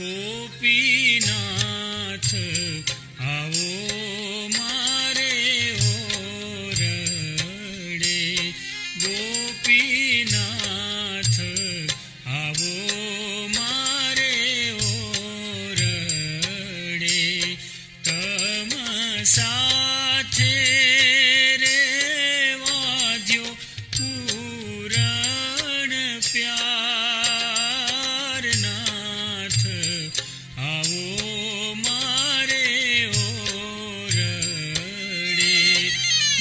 ગોપીનાથ આવો મારે ઓરડે, ગોપીનાથ આવો મારે ઓરડે, તમ સાથે રે વાદ્યો પૂરણ પ્યાર, નાથ આવો મારે ઓરડે,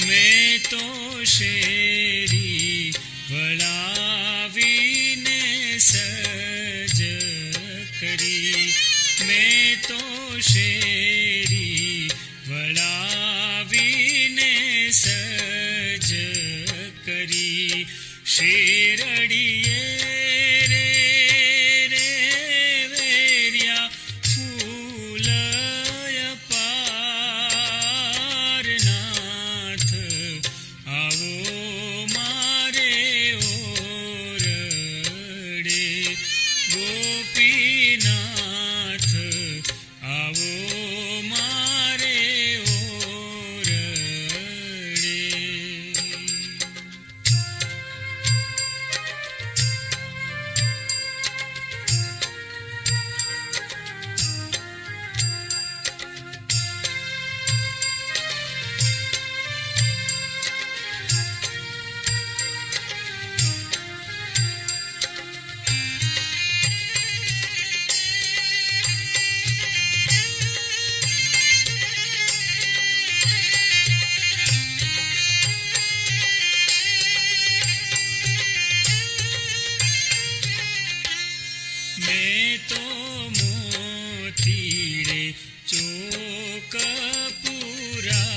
મેં તો શેરી વળાવીને સજ કરી, મેં તો શેરી વળાવીને સજ કરી, શેરડીએ રે રે વેર્યા ફૂલય પાર, નાથ આવો મારે ઓરડે, ગોપીનાથ આવો મારે ઓરડે. મેં તો મોતીડે ચોક પુરાવિયા,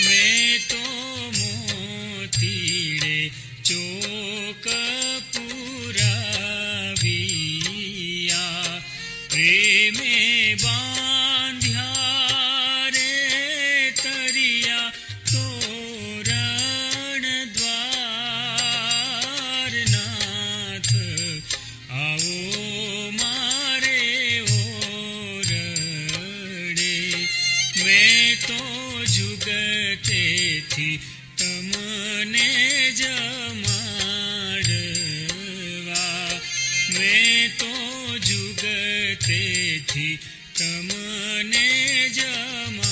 મેં તો મોતીડે ચોક પુરાવિયા, પ્રેમે બાંધ્યા રે તરિયા તોરણ દ્વાર, નાથ આવો મારે ઓરડે, મેં તો જુગતેથી તમને જમાડવા, મેં તો જુગતેથી તમને જમાડવા,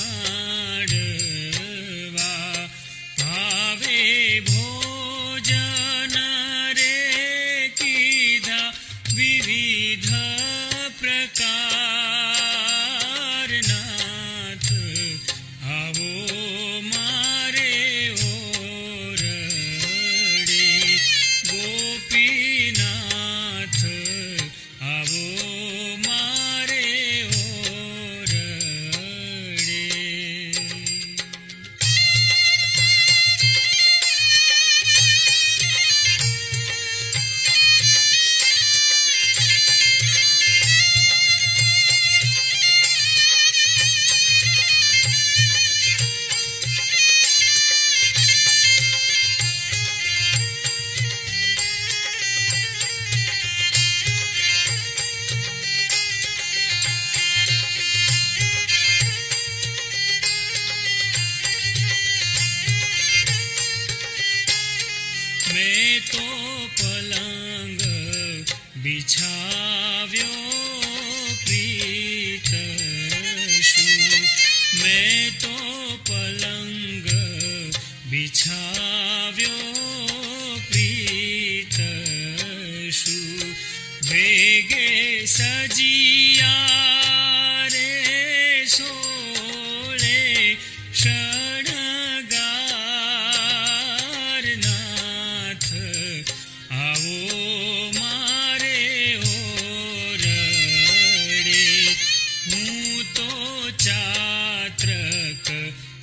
ભાવે ભોજન રે કીધા વિવિધ પ્રકાર, નાથ આવો મારે ઓરડે, ગોપીનાથ આવો મારે ઓરડે. મેં તો પલંગ બિછાવ્યો પ્રીત શું, મેં તો પલંગ બિછાવ્યો પ્રીત શું, વેગે સજિયા રે સોળે શણગાર, નાથ આવો મારે ઓરડે, હું તો ચાત્રક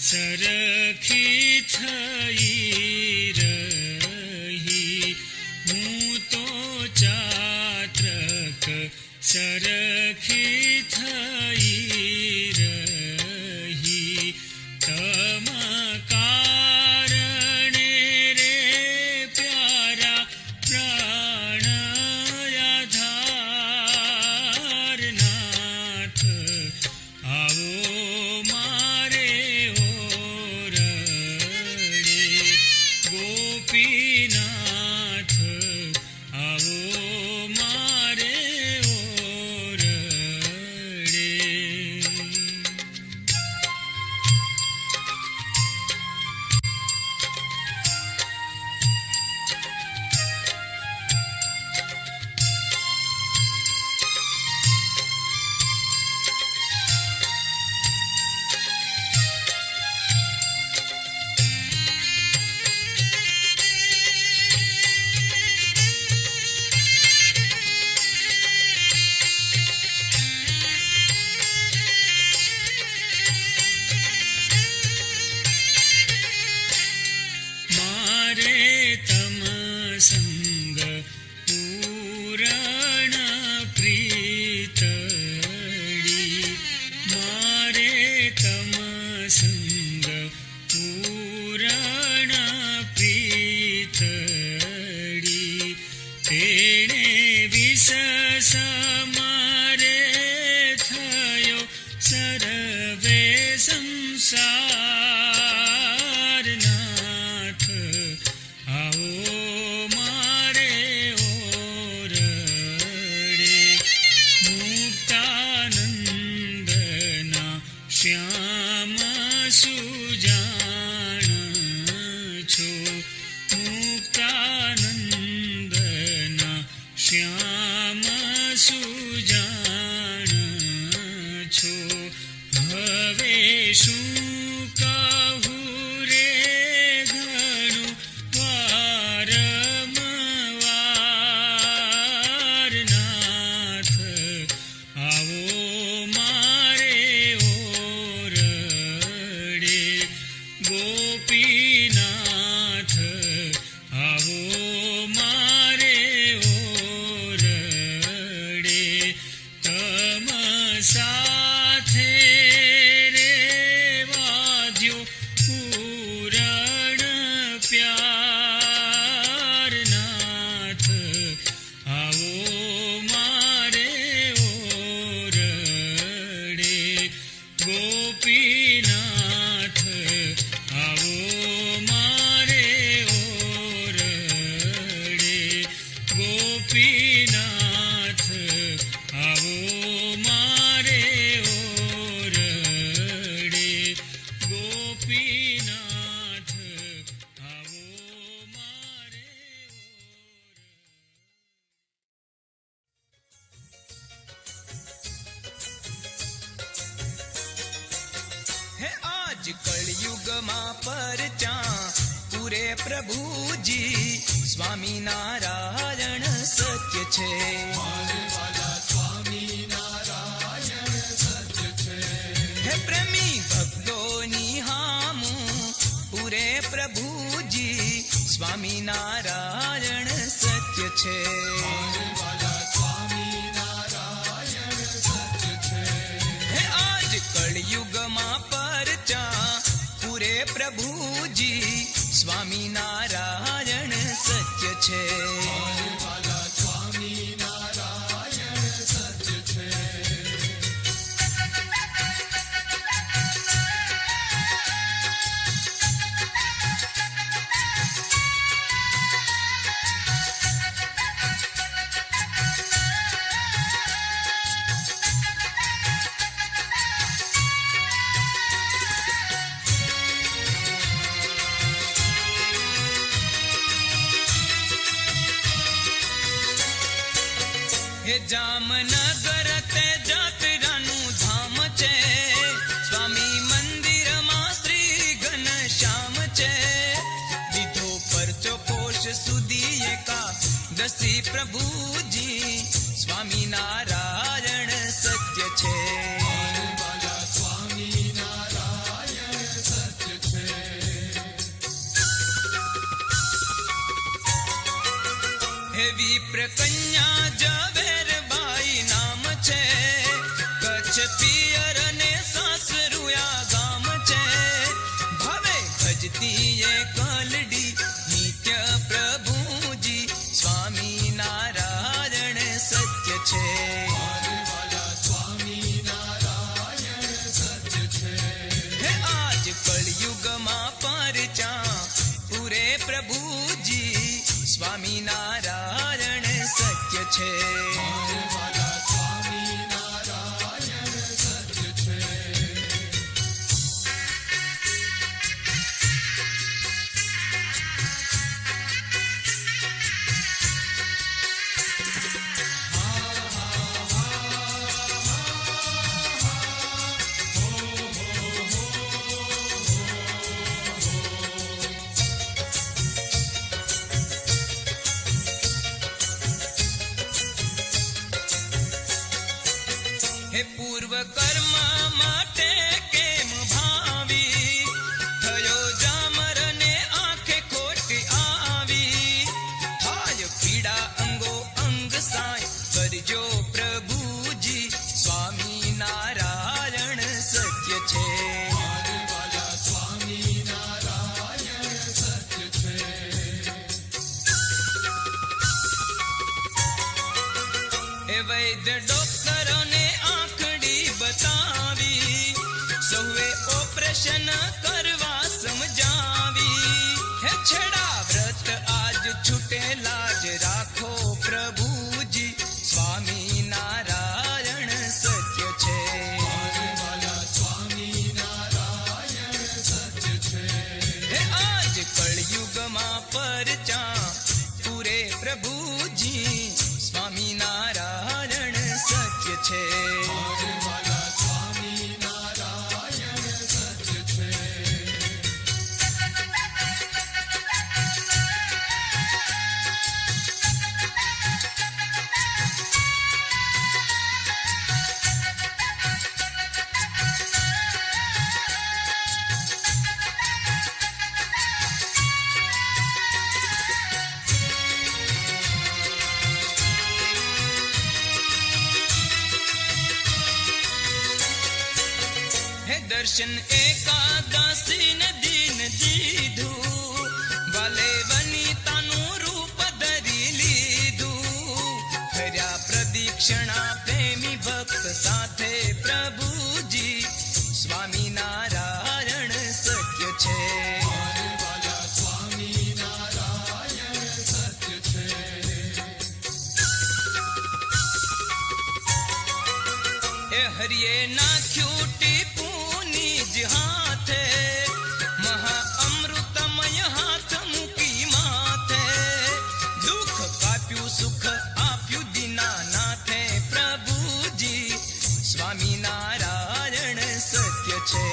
સરખી થઈ રહી, હું તો ચાત્રક સરખી પ્રભુજી સ્વામિનારાયણ સત્ય છે. હે પ્રેમી ભક્તોની હામું પૂરે પ્રભુજી સ્વામિનારાયણ સત્ય છે. હે આજ કળયુગમાં પરચા પૂરે પ્રભુજી સ્વામિનારાયણ સત્ય છે. હે જામનગર તે જાત્રાનું ધામ છે. સ્વામી મંદિરમાં શ્રી ઘનશ્યામ છે. દીધો પરચો કોશ સુધી એકાદશી પ્રભુજી સ્વામિનારાયણ સત્ય છે. હે વિપ્ર કન્યા ઝવેરબાઈ નામ છે. કચ્છ પિયર ને સાસરુયા ગામ છે. ભાવે ભજતી એ કલડી નિત્ય પ્રભુજી સ્વામિનારાયણ સત્ય છે. હે આજ કળયુગમાં પરચા પૂરે પ્રભુજી સ્વામિનારાયણ સત્ય છે. હે પૂર્વ કર્મ માટે કેમ ભાવી થયો જામર ને આંખે ખોટી આવી. થાય પીડા અંગો અંગ સાય કરજો પ્રભુજી સ્વામિનારાયણ સત્ય છે. હે વૈદ્ય ડોક્ટરોને બતાવી સૌએ ઓપરેશન કરવા સમજાવી. હે છેડા વ્રત આજ છૂટેલા જ રાખો પ્રભુજી સ્વામિનારાયણ સત્ય છે. હે આજ કળયુગમાં પરચા પૂરે પ્રભુજી સ્વામિનારાયણ સત્ય છે. દર્શન એકાદશી ને દિન દીધું. વાલે વનિતાનું રૂપ ધરી લીધું. કર્યા પ્રદક્ષિણા પ્રેમી ભક્ત સાથે પ્રભુજી સ્વામિનારાયણ સત્ય છે. એ હરિએ નાખ્યું ટીપુની જ હાથે. મહા અમૃતમય હાથ મૂકી માથે. દુઃખ કાપ્યું સુખ આપ્યું દીનાનાથે પ્રભુજી સ્વામિનારાયણ સત્ય છે.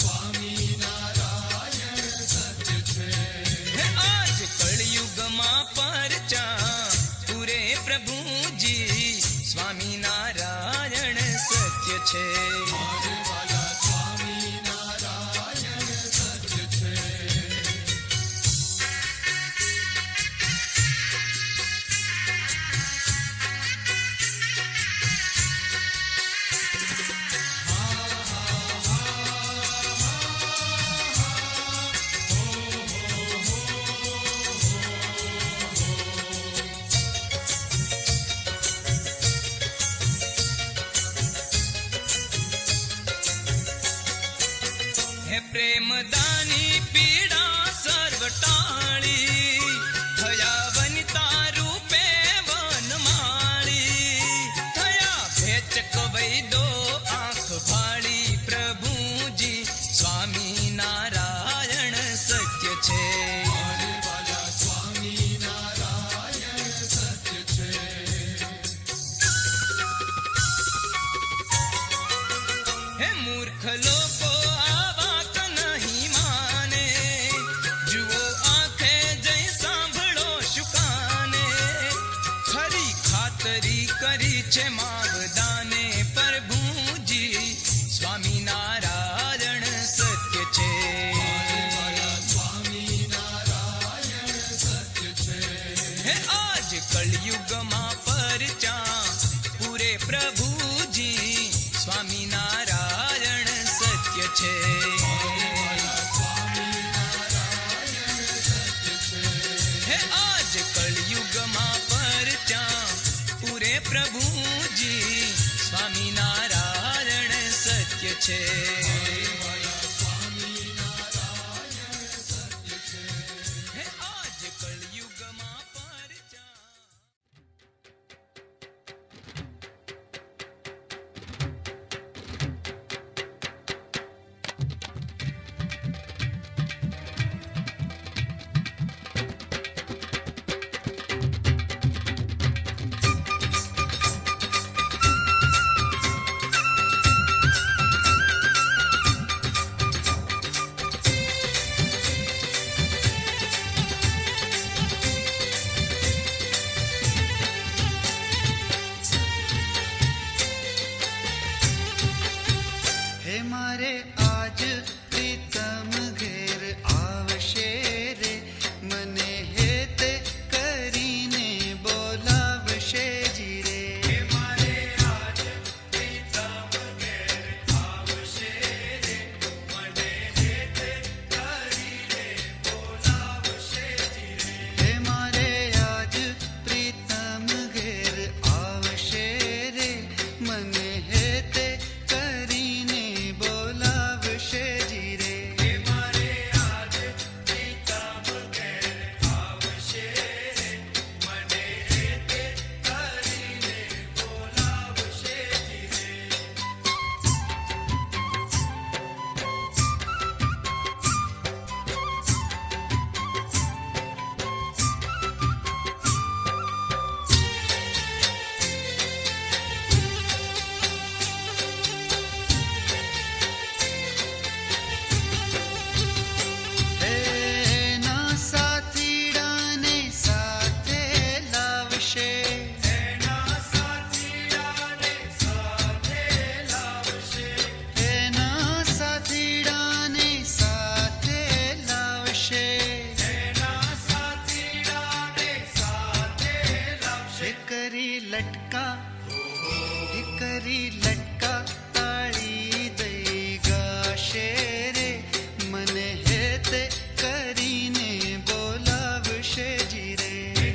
સ્વામિનારાયણ સત્ય છે. છે. હે પ્રેમદાની પીડા સર્વ ટાળી, થયા વનિતા રૂપે વનમાળી, થયા ભેચક વૈદો આંખ ફાળી, પ્રભુજી સ્વામી નારાયણ સત્ય છે. હે મૂર્ખ લોકો આ વાત નહીં માને, જુઓ આંખે જઈ સાંભળો શું કાને, ખરી ખાતરી કરી છે માવદાને, પ્રભુજી સ્વામી નારાયણ સત્ય છે. હે આજ કળયુગમાં પરચા પૂરે, પ્રભુજી સ્વામી નારાયણ સત્ય છે. હે આજ કળયુગમાં પરચા પૂરે, પ્રભુજી સ્વામી નારાયણ સત્ય છે. હે આજ કળયુગમાં પરચા. હે મારે આજ પ્રીતમ ઘેર આવશે રે, મને હેત કરીને બોલાવશે જી રે. હે મારે આજ પ્રીતમ ઘેર આવશે રે, મને હેત કરીને બોલાવશે જી રે. હે મારે આજ પ્રીતમ ઘેર આવશે રે, મને હેત કરીને બોલાવશે જી રે. હે મારે આજ પ્રીતમ ઘેર આવશે રે, મને હેત કરીને બોલાવશે જી રે. એના સાથીડાને સાથે લાવશે, એના સાથીડાને સાથે લાવશે, એના સાથીડાને સાથે લાવશે, એના સાથીડાને સાથે લાવશે. કરી લટકા, કરી લટકા તાળી દઈ ગાશે રે, મને હેત કરીને બોલાવશે જી રે.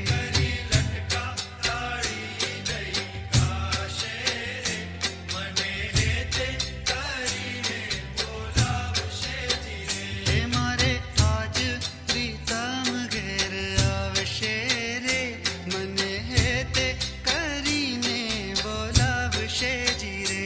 કરી લટકા તાળી દઈ ગાશે રે, મને હેત કરીને બોલાવશે જી રે. હે મારે આજ પ્રીતમ ઘેર આવશે રે, મને હેત કરીને બોલાવશે જી રે.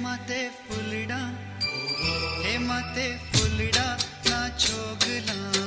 માતે ફૂલડા હે માતે ફૂલડા ના છોગલા